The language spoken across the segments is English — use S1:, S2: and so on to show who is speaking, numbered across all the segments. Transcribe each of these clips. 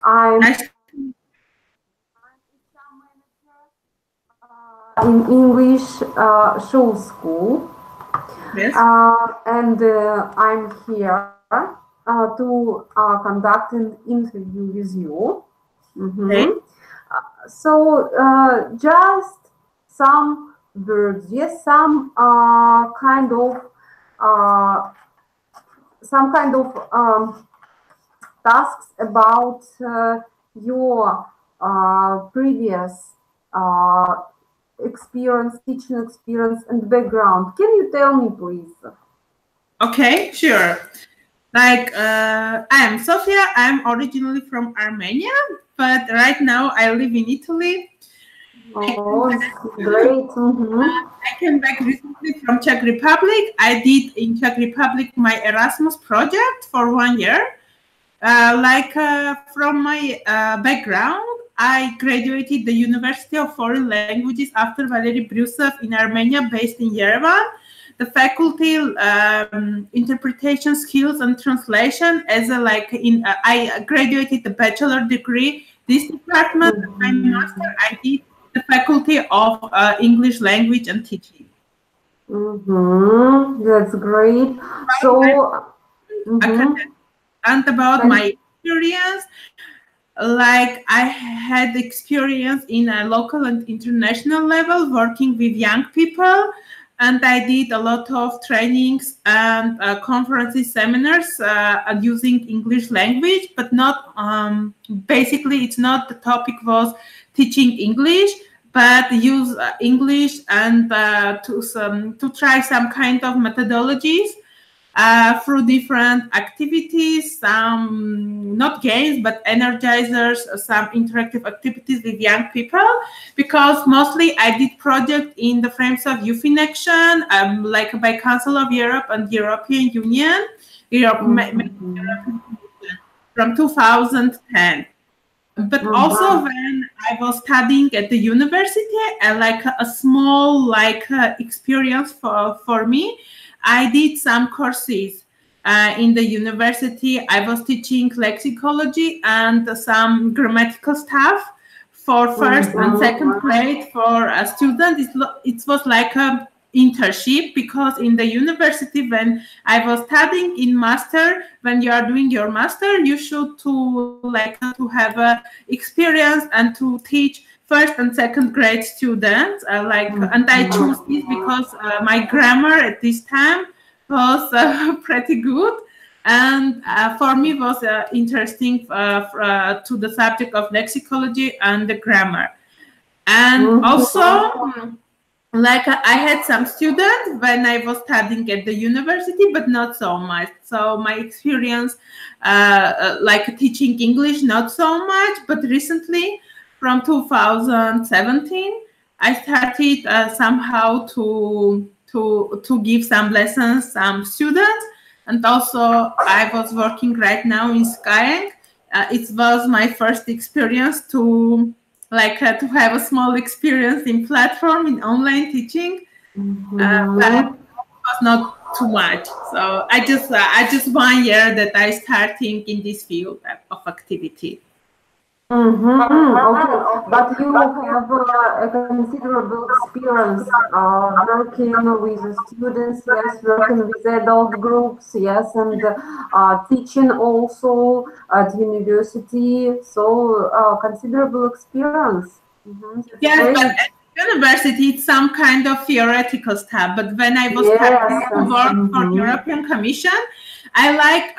S1: I'm
S2: Nice.
S1: in English show school,
S2: Yes.
S1: and I'm here to conduct an interview with you.
S2: Okay.
S1: So just some words, yes, uh, some kind of tasks about your previous experience, teaching experience, and background. Can you tell me, please?
S2: Okay, sure. Like, I am Sophia. I'm originally from Armenia, but right now I live in Italy.
S1: Oh, great.
S2: I came back recently from Czech Republic. I did in Czech Republic my Erasmus project for 1 year. From my background, I graduated the University of Foreign Languages after Valery Brusev in Armenia, based in Yerevan. The faculty interpretation skills and translation I graduated the bachelor degree. This department, my master, I did the faculty of English language and teaching.
S1: That's great. So,
S2: And about my experience, like I had experience in a local and international level working with young people, and I did a lot of trainings and conferences, seminars using English language, but not basically it's not the topic was teaching English, but use English and to try some kind of methodologies through different activities, some not games, but energizers, some interactive activities with young people, because mostly I did project in the frames of Youth in Action, like by Council of Europe and European Union, from 2010. But also when I was studying at the university, like a small experience for me, I did some courses in the university. I was teaching lexicology and some grammatical stuff for first and second grade for a student. It was like a internship, because in the university when I was studying in master, when you are doing your master, you should to have a experience and to teach first and second grade students. And I chose this because my grammar at this time was pretty good, and for me was interesting to the subject of lexicology and the grammar. And also, like I had some students when I was studying at the university, but not so much. So my experience, like teaching English, not so much. But recently, from 2017, I started somehow to give some lessons, some students, and also I was working right now in Skyeng. It was my first experience to to have a small experience in platform in online teaching, but it was not too much. So I just 1 year that I starting in this field of activity.
S1: Okay, but you have a considerable experience working with the students, yes, working with adult groups, yes, and teaching also at university. So considerable experience. That's
S2: Yes, but
S1: great.
S2: at university it's some kind of theoretical stuff. But when I was starting to work for European Commission, I like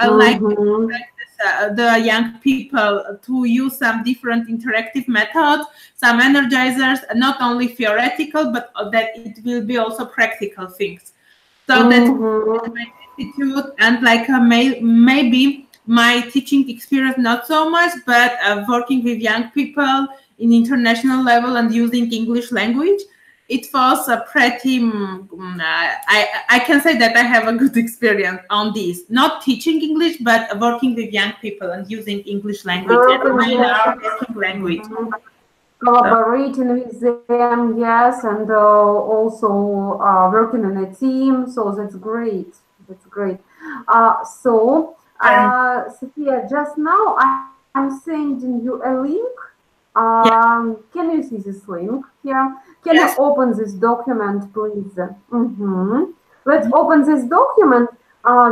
S2: the young people to use some different interactive methods, some energizers, not only theoretical, but that it will be also practical things. So that's my attitude, and maybe my teaching experience not so much, but working with young people in international level and using English language, it was a pretty, I can say that I have a good experience on this. Not teaching English, but working with young people and using English language as our working language.
S1: Collaborating with them, yes, and also working in a team. So that's great. That's great. Sophia, just now I I'm sending you a link. Can you see this link here? Can
S2: Yes.
S1: you open this document, please? Let's open this document.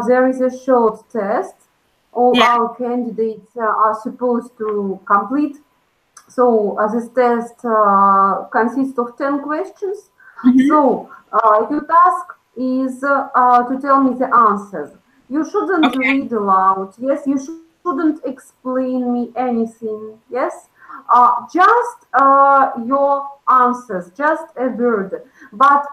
S1: There is a short test. All
S2: Yeah.
S1: our candidates are supposed to complete. So this test consists of 10 questions. So your task is to tell me the answers. You shouldn't
S2: Okay.
S1: read aloud. Yes, you shouldn't explain me anything. Yes, just your answers, just a word. But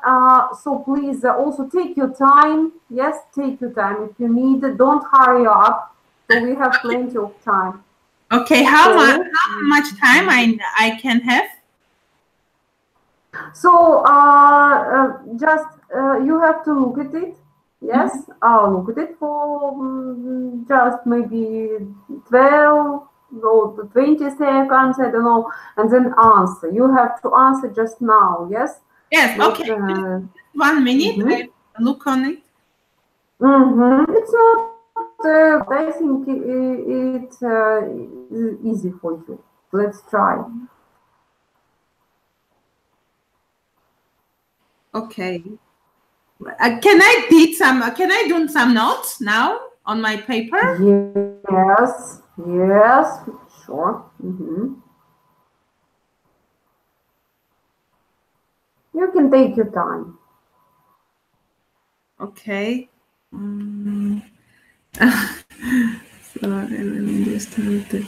S1: so please also take your time. Yes, take your time if you need. Don't hurry up. So we have plenty of time.
S2: Okay. How
S1: So,
S2: much time I can have?
S1: So just you have to look at it. Yes, look at it for just maybe 12 or 20 seconds, I don't know, and then answer. You have to answer just now. Yes.
S2: Yes.
S1: Not,
S2: Okay. Just 1 minute.
S1: mhm.
S2: I look on it.
S1: It's not, but I think it's easy for you. Let's try.
S2: Okay. Can I did some? Can I do some notes now on my paper?
S1: Yes, yes, sure. You can take your time.
S2: Okay. So I will just start it.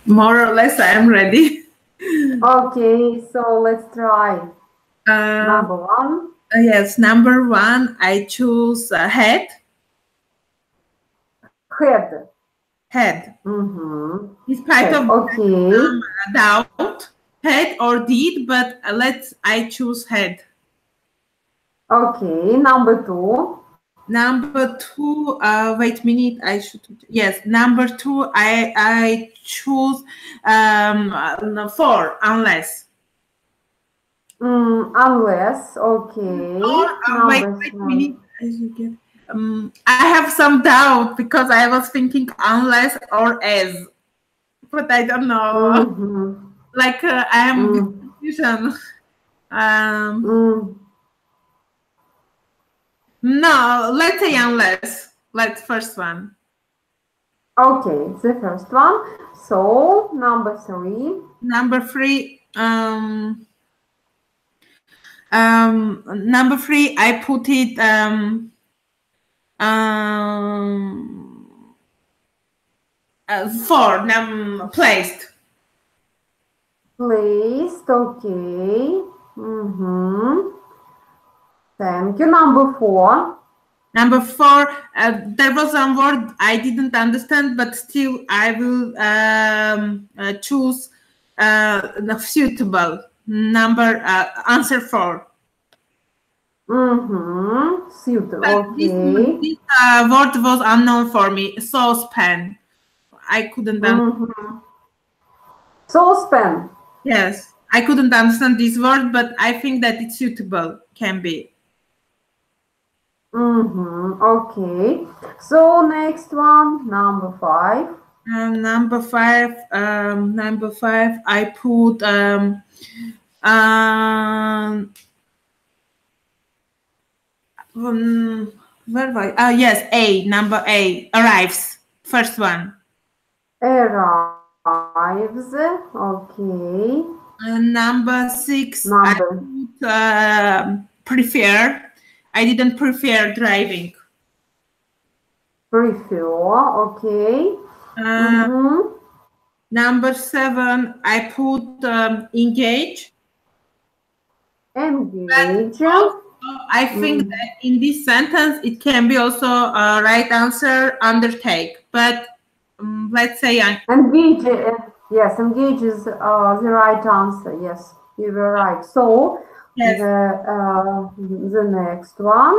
S2: More or less, I am ready.
S1: Okay, so let's try. Number one.
S2: Yes, number one, I choose head.
S1: Head.
S2: Head. Despite
S1: Head.
S2: of
S1: Okay.
S2: doubt, head or did, but I choose head.
S1: Okay, number two.
S2: Number two, wait a minute, I should, yes, number two, I choose for, unless.
S1: Unless, okay.
S2: Or, wait a minute, I have some doubt because I was thinking unless or as, but I don't know. Like I am confusion. No, let's say unless. Let's first one.
S1: Okay, the first one. So number three.
S2: Number three. Number three. I put it for placed.
S1: Placed. Okay. Thank you. Number 4.
S2: Number 4, there was one word I didn't understand, but still I will choose the suitable number, answer 4.
S1: Suitable.
S2: This
S1: Okay.
S2: word was unknown for me. Saucepan. I couldn't understand.
S1: Saucepan.
S2: Yes, I couldn't understand this word, but I think that it's suitable. Can be.
S1: Okay. So next one, number 5.
S2: Number 5. I put where was I? Yes, A. Number A. Arrives. First one.
S1: Arrives. Okay.
S2: Number 6.
S1: Number.
S2: I put prefer. I didn't prefer driving.
S1: Prefer. Okay.
S2: Number 7. I put engage.
S1: Engage.
S2: I think that in this sentence it can be also a right answer, undertake. But let's say
S1: engage. Yes, engage is the right answer. Yes, you were right. So
S2: yes.
S1: The next one.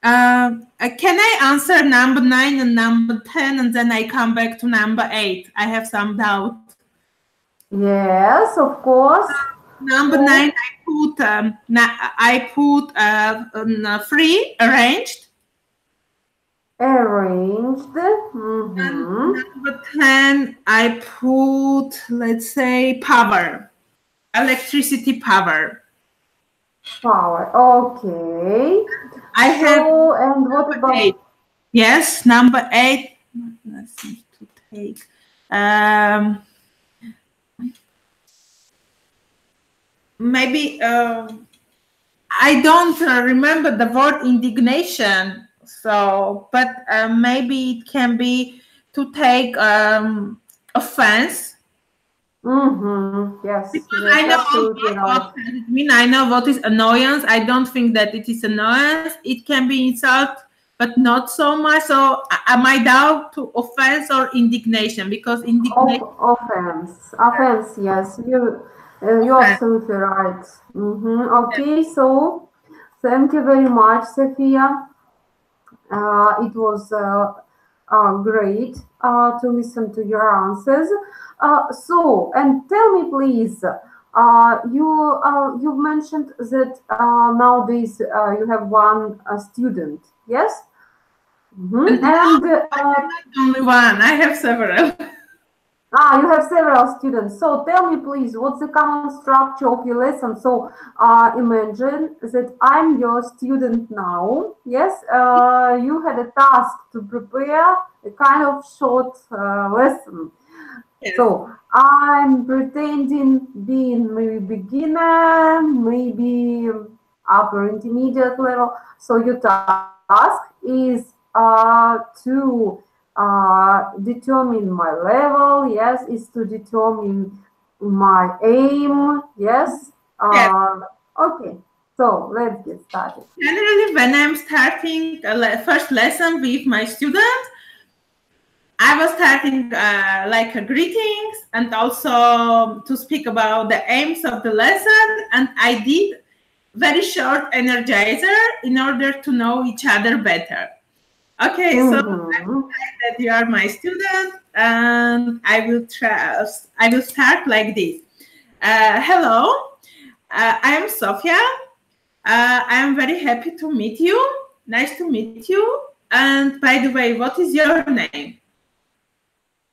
S2: Can I answer number 9 and number 10, and then I come back to number 8? I have some doubt.
S1: Yes, of course.
S2: Number 9, I put free, arranged.
S1: Arranged.
S2: And number 10, I put, let's say, power, electricity power.
S1: Power. Okay.
S2: I have.
S1: And what about
S2: 8? Yes, number 8. Let's see to take. Maybe I don't remember the word indignation. So, but maybe it can be to take offense.
S1: Yes.
S2: Because I know I know what is annoyance. I don't think that it is annoyance. It can be insult, but not so much. So am I down to offense or indignation? Because indignation.
S1: Offense. Yes, you're absolutely right. Okay, so thank you very much, Sophia. It was great to listen to your answers. So, and tell me, please, you mentioned that nowadays you have one student, yes?
S2: And not only one. I have several.
S1: You have several students. So tell me, please, what's the common structure of your lesson? So imagine that I'm your student now. Yes, you had a task to prepare a kind of short lesson. Yes. So I'm pretending being maybe beginner, maybe upper intermediate level. So your task is to determine my level, yes, is to determine my aim, yes. Okay, so let's get started.
S2: Generally, when I'm starting first lesson with my students, I was starting like greetings and also to speak about the aims of the lesson, and I did very short energizer in order to know each other better. Okay, so I'm glad that you are my student, and I will start like this. Hello, I am Sophia. I am very happy to meet you. Nice to meet you. And by the way, what is your name?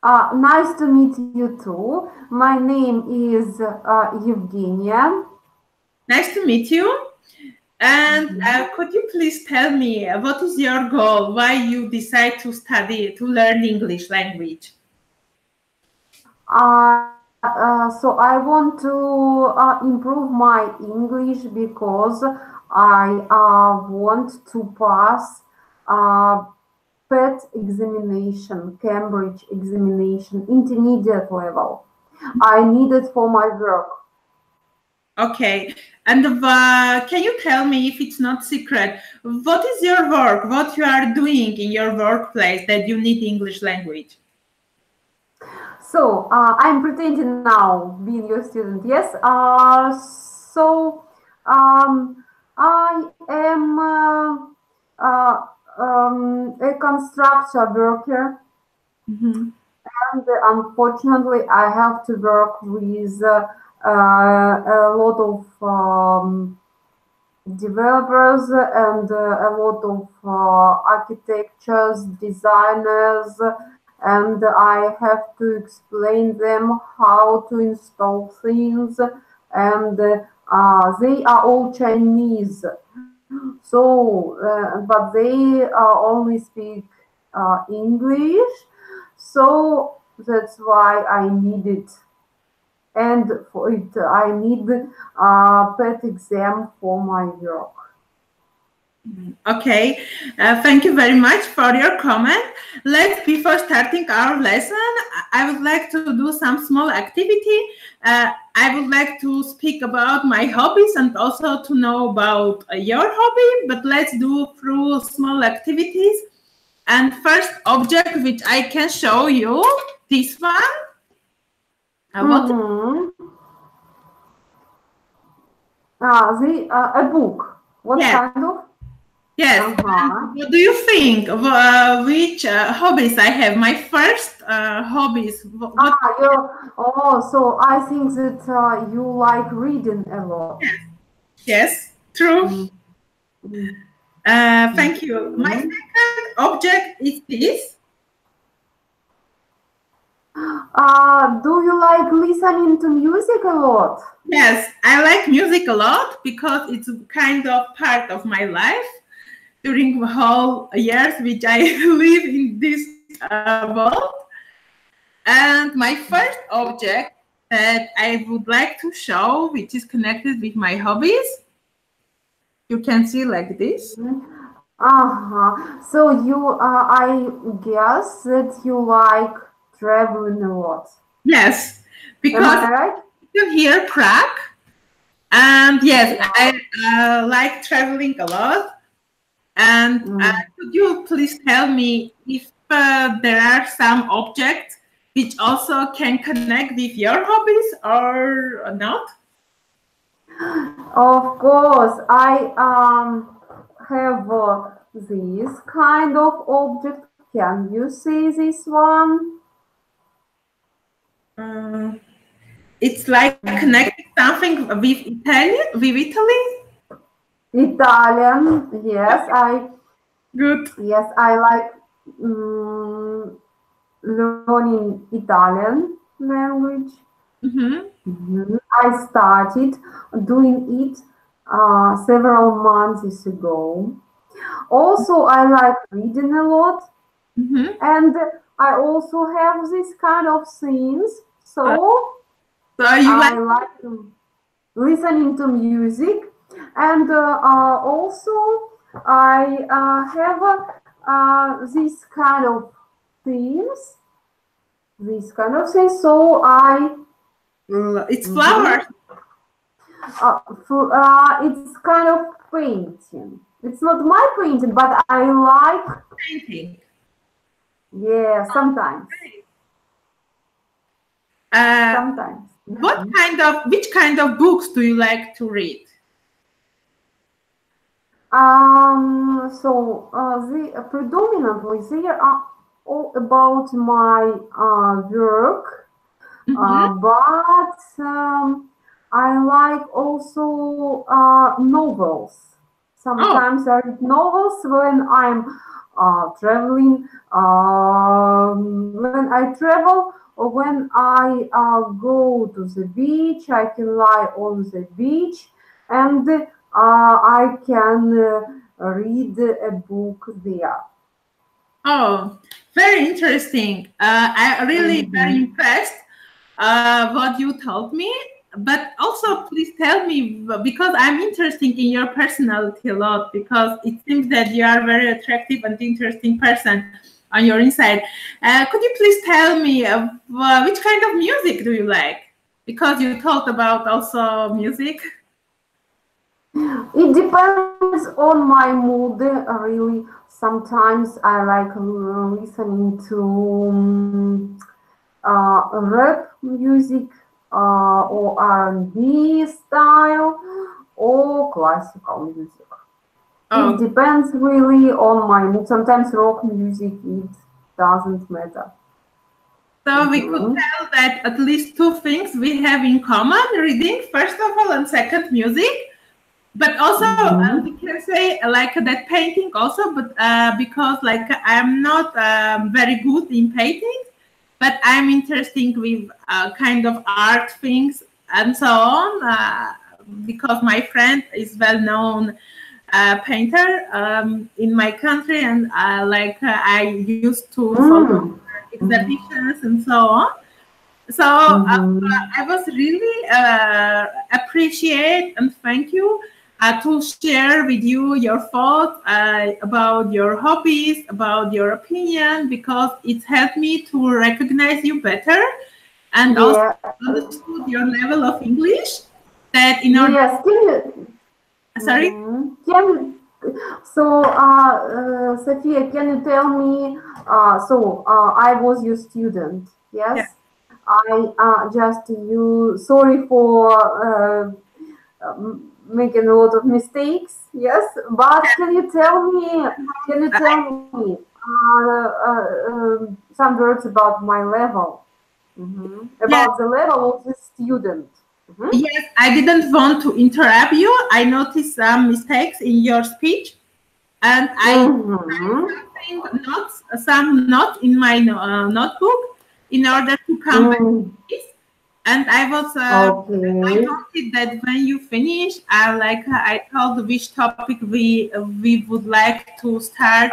S1: Nice to meet you too. My name is Evgenia.
S2: Nice to meet you. And could you please tell me what is your goal? Why you decide to learn English language?
S1: So I want to improve my English because I want to pass PET examination, Cambridge examination, intermediate level. I need it for my work.
S2: Okay. And can you tell me, if it's not secret, what is your work, what you are doing in your workplace that you need English language?
S1: So I'm pretending now being your student. Yes. So I am a construction worker,
S2: Mm-hmm.
S1: and unfortunately, I have to work with a lot of developers and a lot of architectures, designers, and I have to explain them how to install things, and they are all Chinese, so but they only speak English, so that's why I need it. And for it, I need PET exam for my work.
S2: Okay, thank you very much for your comment. Before starting our lesson, I would like to do some small activity. I would like to speak about my hobbies and also to know about your hobby, but let's do through small activities. And first object which I can show you, this one.
S1: A book. What kind of?
S2: Yes. What do you think? Which hobbies I have? My first hobbies.
S1: So I think that you like reading a lot.
S2: Yes, true. Thank you. My second object is this.
S1: Do you like listening to music a lot?
S2: Yes, I like music a lot because it's kind of part of my life during the whole years which I live in this world. And my first object that I would like to show, which is connected with my hobbies, you can see like this.
S1: So I guess that you like traveling a lot.
S2: Yes, because you hear Prague, and yes, I like traveling a lot. And could you please tell me if there are some objects which also can connect with your hobbies or not?
S1: Of course, I have this kind of object. Can you see this one?
S2: It's like connecting something with Italian, with Italy.
S1: Italian, yes,
S2: Good.
S1: Yes, I like learning Italian language. I started doing it several months ago. Also, I like reading a lot, and I also have this kind of things. So I like listening to music, and also I have this kind of things. So
S2: it's flowers.
S1: It's kind of painting. It's not my painting, but I like
S2: painting.
S1: Yeah, sometimes. Sometimes.
S2: Which kind of books do you like to read?
S1: Predominantly they are all about my work, but I like also novels. Sometimes I read novels when I'm traveling, when I travel, or when I go to the beach. I can lie on the beach and I can read a book there.
S2: Oh, very interesting. I really very impressed what you told me. But also, please tell me, because I'm interested in your personality a lot, because it seems that you are a very attractive and interesting person on your inside. Could you please tell me which kind of music do you like? Because you talked about also music.
S1: It depends on my mood, really. Sometimes I like listening to rap music or R&B style or classical music. It depends really on my mood. Sometimes rock music, it doesn't matter.
S2: So we could tell that at least two things we have in common: reading, first of all, and second, music. But also we can say like that painting also, but because like I'm not very good in painting, but I'm interested with kind of art things and so on, because my friend is well-known painter in my country, and I used to follow exhibitions and so on. So I was really appreciate and thank you to share with you your thoughts about your hobbies, about your opinion, because it helped me to recognize you better and also understood your level of English. That in order.
S1: Yes.
S2: Sorry.
S1: So, Sophia, can you tell me? I was your student. Yes.
S2: Yeah.
S1: I just you. Sorry for making a lot of mistakes. Yes, but can you tell me? Some words about my level? About the level of the student.
S2: Yes, I didn't want to interrupt you. I noticed some mistakes in your speech, and I some notes in my notebook in order to come back to this. And I was I wanted that when you finish, I told which topic we would like to start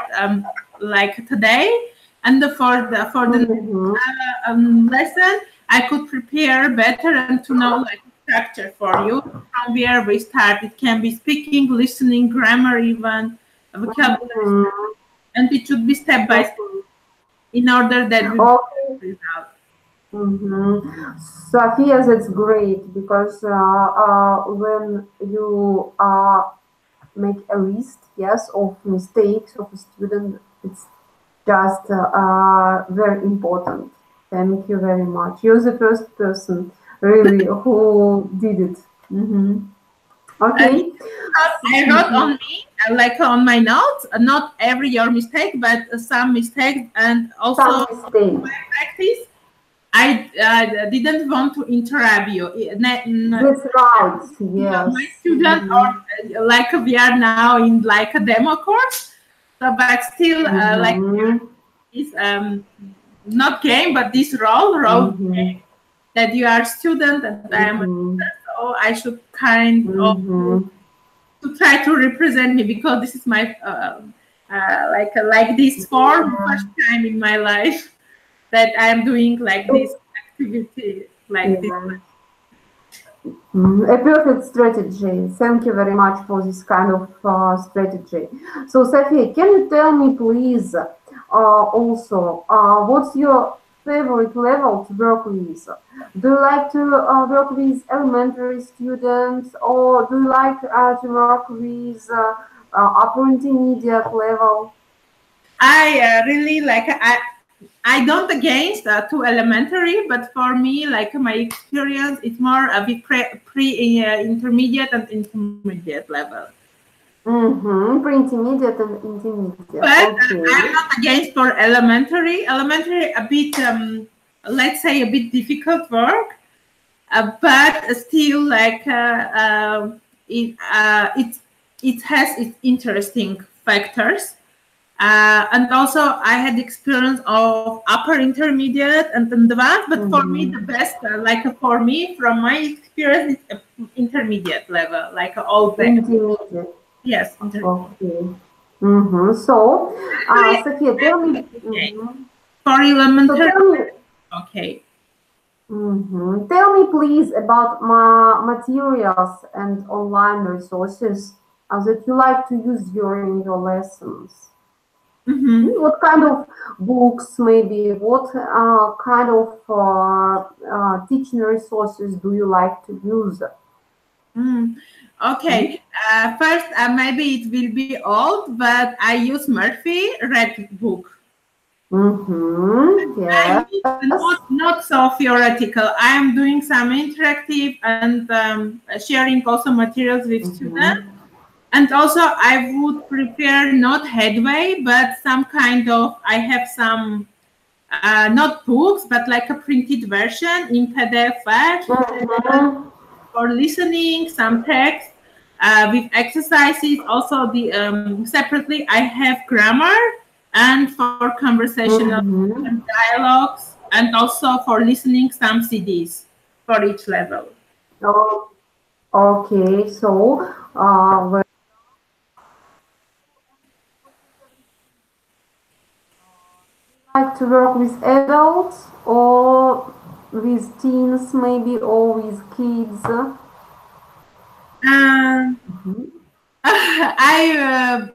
S2: like today, and for the lesson I could prepare better and to know like structure for you from where we start. It can be speaking, listening, grammar, even vocabulary, and it should be step by step in order that we result.
S1: Sophia, that's great because when you make a list, yes, of mistakes of a student, it's just very important. Thank you very much. You're the first person really who did it. Okay.
S2: I wrote on me, like on my notes, not every your mistake, but some mistakes, and also my practice. I didn't want to interrupt you.
S1: That's right. Yes.
S2: My student, or like we are now in like a demo course, so, but still like is not game, but this role game, that you are student and I am a teacher, so I should kind of to try to represent me, because this is my like this form first time in my life that I am doing like this activity like this.
S1: A perfect strategy. Thank you very much for this kind of strategy. So, Sophia, can you tell me, please, also, what's your favorite level to work with? Do you like to work with elementary students, or do you like to work with upper intermediate level?
S2: I really like I don't against to elementary, but for me, like my experience, it's more a bit intermediate and intermediate level.
S1: Pre-intermediate and intermediate.
S2: But I'm not against for elementary. Elementary a bit, let's say, a bit difficult work, but still like it has its interesting factors. And also I had experience of upper intermediate and advanced, but for me the best, like for me from my experience, is intermediate level, like all the
S1: intermediate.
S2: Yes.
S1: Okay. So, Sophia, tell me.
S2: For elementary. Okay.
S1: Tell me, please, about materials and online resources that you like to use during your lessons. What kind of books, maybe? What kind of teaching resources do you like to use?
S2: Okay. First, maybe it will be old, but I use Murphy Red Book.
S1: Yes.
S2: Not so theoretical. I am doing some interactive and sharing also materials with students. And also, I would prefer not Headway, but some kind of, I have some, not books, but like a printed version in PDF for listening, some text with exercises. Also, the separately, I have grammar and for conversational and dialogues, and also for listening some CDs for each level.
S1: Oh, okay. So, like to work with adults or with teens, maybe, or with kids?
S2: I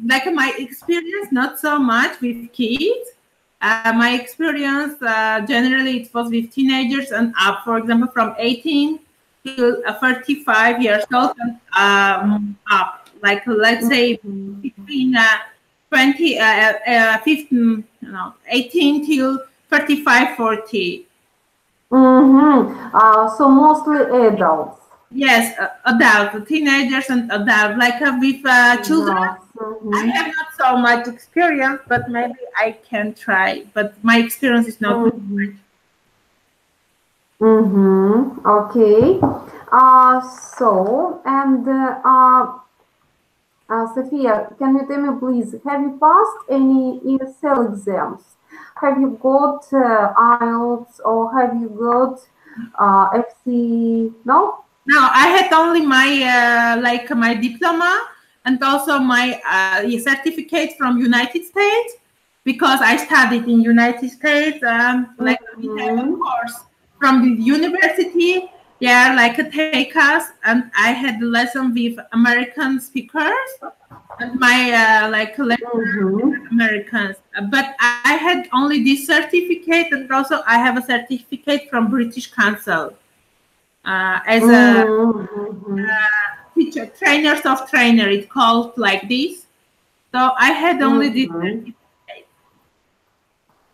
S2: like my experience not so much with kids. My experience generally it was with teenagers and up. For example, from 18 till 35 years old and up. Like let's say between 18 till 35, 40.
S1: So mostly adults.
S2: Yes, adult, teenagers and adult. Like with children, I have not so much experience, but maybe I can try. But my experience is not much.
S1: Okay. So, and Sophia, can you tell me, please, have you passed any ESL exams? Have you got IELTS or have you got FC? No?
S2: No, I had only my like my diploma and also my certificate from United States because I studied in United States. Like we have a course from the university. Yeah, like take us, and I had a lesson with American speakers, and my like lecturers Americans. But I had only this certificate, and also I have a certificate from British Council as a teacher, trainers of trainer. It's called like this. So I had only this certificate.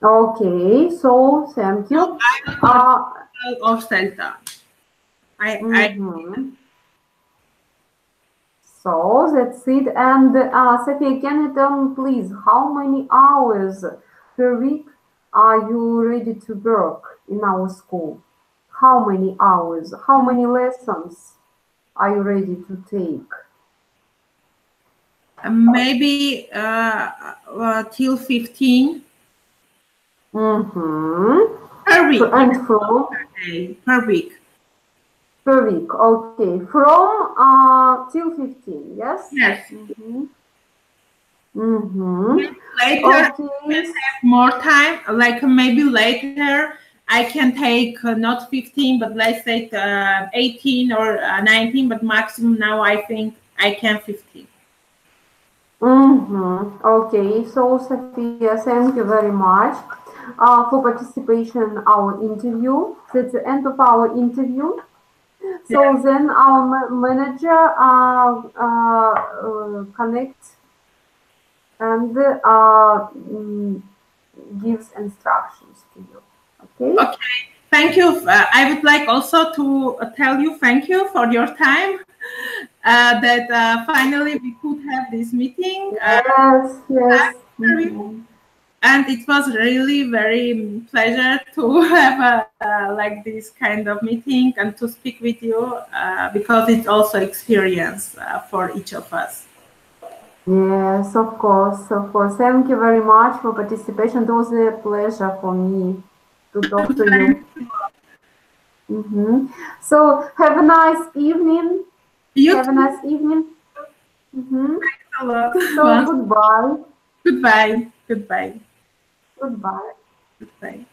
S1: Okay, so thank you.
S2: Of Celta.
S1: So that's it. And Sophia, can you tell me, please, how many hours per week are you ready to work in our school? How many hours? How many lessons are you ready to take?
S2: Maybe till 15. Per week.
S1: And from?
S2: Per week.
S1: Per week, okay. From till 15, yes?
S2: Yes. Later,
S1: Okay.
S2: I have more time. Like maybe later, I can take not 15, but let's say 18 or 19. But maximum now, I think I can 15.
S1: Okay. So Sophia, thank you very much for participation in our interview. That's the end of our interview. So then our manager connects and gives instructions to you. Okay.
S2: Okay. Thank you. I would like also to tell you thank you for your time. That finally we could have this meeting.
S1: Yes.
S2: And it was really very pleasure to have like this kind of meeting and to speak with you because it's also experience for each of us.
S1: Yes, of course. Thank you very much for participation. It was a pleasure for me to talk to you. So have a nice evening. Have a nice evening.
S2: Thanks a lot.
S1: So goodbye.
S2: Goodbye. Goodbye.
S1: Goodbye.
S2: Goodbye.